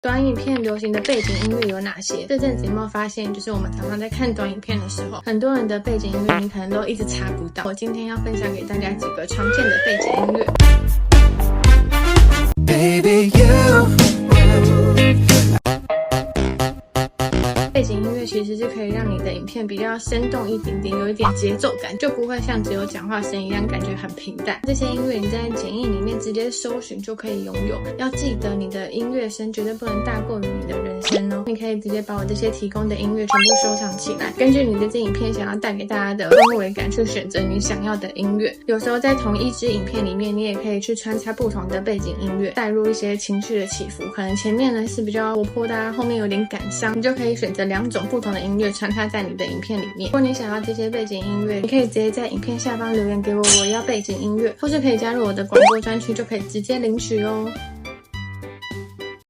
短影片流行的背景音乐有哪些？这阵子有没有发现，就是我们常常在看短影片的时候，很多人的背景音乐你可能都一直查不到。我今天要分享给大家几个常见的背景音乐。背景音乐其实是可以让你的影片比较生动一点点，有一点节奏感，就不会像只有讲话声一样感觉很平淡。这些音乐你在剪映里面直接搜寻就可以拥有。要记得你的音乐声绝对不能大过于你的人声哦。你可以直接把我这些提供的音乐全部收藏起来，根据你的这影片想要带给大家的氛围感去选择你想要的音乐。有时候在同一支影片里面，你也可以去穿插不同的背景音乐，带入一些情绪的起伏。可能前面呢是比较活泼的啊，后面有点感伤，你就可以选择2种不同的音乐穿插在你的影片里面。如果你想要这些背景音乐，你可以直接在影片下方留言给我，我要背景音乐，或是可以加入我的广播专区，就可以直接领取哦。